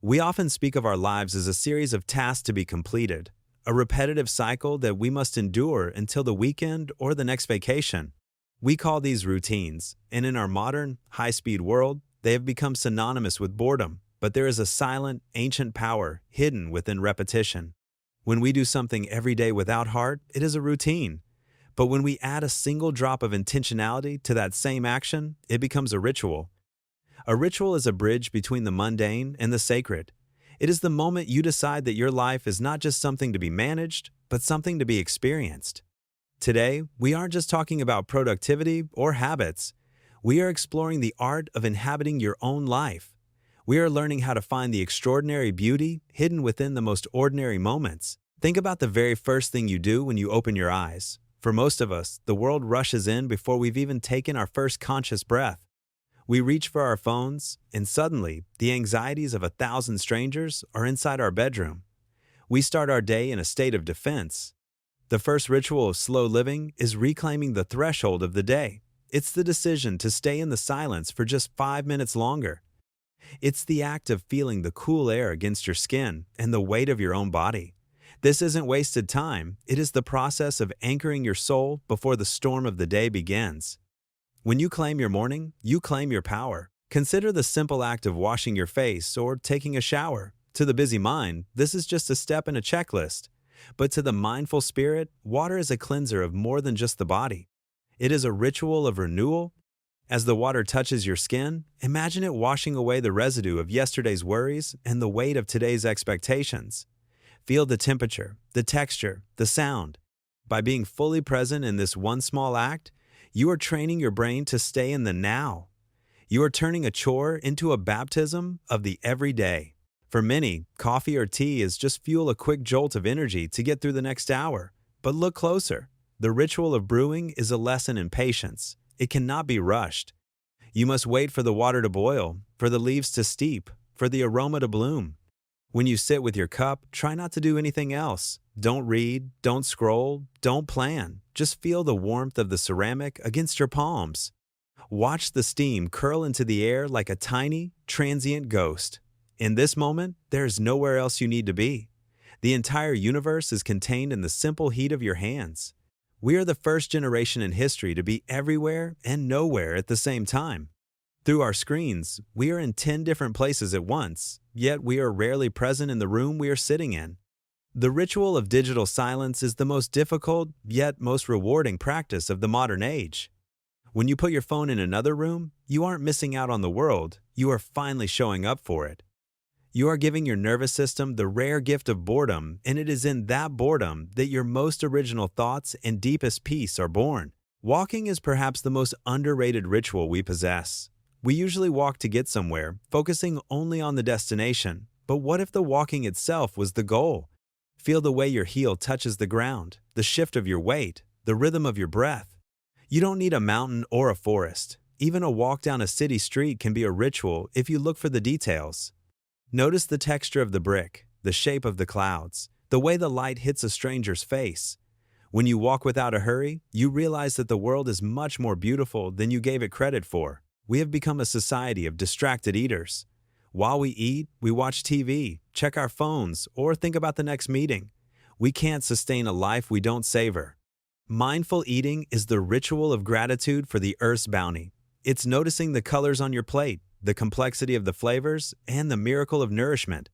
We often speak of our lives as a series of tasks to be completed, a repetitive cycle that we must endure until the weekend or the next vacation. We call these routines, and in our modern, high-speed world, they have become synonymous with boredom. But there is a silent, ancient power hidden within repetition. When we do something every day without heart, it is a routine. But when we add a single drop of intentionality to that same action, it becomes a ritual. A ritual is a bridge between the mundane and the sacred. It is the moment you decide that your life is not just something to be managed, but something to be experienced. Today, we aren't just talking about productivity or habits. We are exploring the art of inhabiting your own life. We are learning how to find the extraordinary beauty hidden within the most ordinary moments. Think about the very first thing you do when you open your eyes. For most of us, the world rushes in before we've even taken our first conscious breath. We reach for our phones, and suddenly, the anxieties of 1,000 strangers are inside our bedroom. We start our day in a state of defense. The first ritual of slow living is reclaiming the threshold of the day. It's the decision to stay in the silence for just 5 minutes longer. It's the act of feeling the cool air against your skin and the weight of your own body. This isn't wasted time, it is the process of anchoring your soul before the storm of the day begins. When you claim your morning, you claim your power. Consider the simple act of washing your face or taking a shower. To the busy mind, this is just a step in a checklist. But to the mindful spirit, water is a cleanser of more than just the body. It is a ritual of renewal. As the water touches your skin, imagine it washing away the residue of yesterday's worries and the weight of today's expectations. Feel the temperature, the texture, the sound. By being fully present in this one small act, you are training your brain to stay in the now. You are turning a chore into a baptism of the everyday. For many, coffee or tea is just fuel, a quick jolt of energy to get through the next hour. But look closer. The ritual of brewing is a lesson in patience. It cannot be rushed. You must wait for the water to boil, for the leaves to steep, for the aroma to bloom. When you sit with your cup, try not to do anything else. Don't read, don't scroll, don't plan. Just feel the warmth of the ceramic against your palms. Watch the steam curl into the air like a tiny, transient ghost. In this moment, there is nowhere else you need to be. The entire universe is contained in the simple heat of your hands. We are the first generation in history to be everywhere and nowhere at the same time. Through our screens, we are in 10 different places at once, yet we are rarely present in the room we are sitting in. The ritual of digital silence is the most difficult, yet most rewarding practice of the modern age. When you put your phone in another room, you aren't missing out on the world, you are finally showing up for it. You are giving your nervous system the rare gift of boredom, and it is in that boredom that your most original thoughts and deepest peace are born. Walking is perhaps the most underrated ritual we possess. We usually walk to get somewhere, focusing only on the destination. But what if the walking itself was the goal? Feel the way your heel touches the ground, the shift of your weight, the rhythm of your breath. You don't need a mountain or a forest. Even a walk down a city street can be a ritual if you look for the details. Notice the texture of the brick, the shape of the clouds, the way the light hits a stranger's face. When you walk without a hurry, you realize that the world is much more beautiful than you gave it credit for. We have become a society of distracted eaters. While we eat, we watch TV, check our phones, or think about the next meeting. We can't sustain a life we don't savor. Mindful eating is the ritual of gratitude for the earth's bounty. It's noticing the colors on your plate, the complexity of the flavors, and the miracle of nourishment.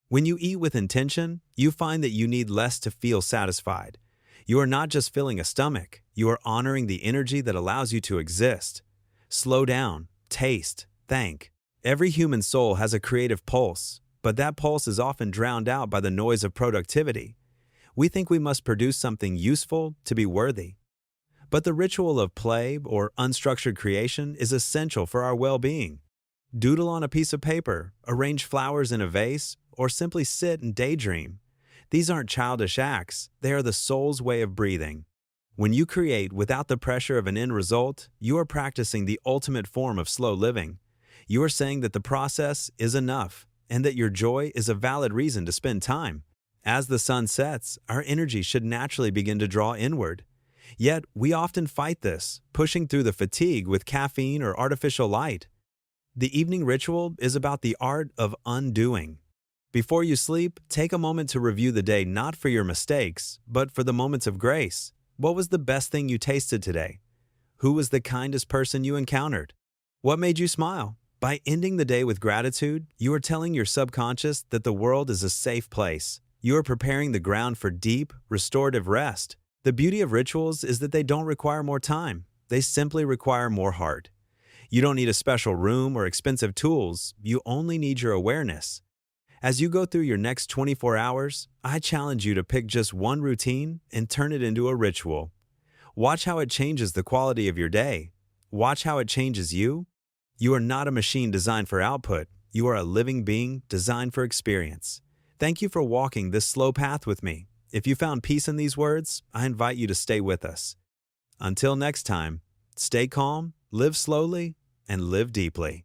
When you eat with intention, you find that you need less to feel satisfied. You are not just filling a stomach, you are honoring the energy that allows you to exist. Slow down, taste, thank. Every human soul has a creative pulse, but that pulse is often drowned out by the noise of productivity. We think we must produce something useful to be worthy. But the ritual of play or unstructured creation is essential for our well-being. Doodle on a piece of paper, arrange flowers in a vase, or simply sit and daydream. These aren't childish acts, they are the soul's way of breathing. When you create without the pressure of an end result, you are practicing the ultimate form of slow living. You are saying that the process is enough, and that your joy is a valid reason to spend time. As the sun sets, our energy should naturally begin to draw inward. Yet, we often fight this, pushing through the fatigue with caffeine or artificial light. The evening ritual is about the art of undoing. Before you sleep, take a moment to review the day not for your mistakes, but for the moments of grace. What was the best thing you tasted today? Who was the kindest person you encountered? What made you smile? By ending the day with gratitude, you are telling your subconscious that the world is a safe place. You are preparing the ground for deep, restorative rest. The beauty of rituals is that they don't require more time. They simply require more heart. You don't need a special room or expensive tools. You only need your awareness. As you go through your next 24 hours, I challenge you to pick just one routine and turn it into a ritual. Watch how it changes the quality of your day. Watch how it changes you. You are not a machine designed for output. You are a living being designed for experience. Thank you for walking this slow path with me. If you found peace in these words, I invite you to stay with us. Until next time, stay calm, live slowly, and live deeply.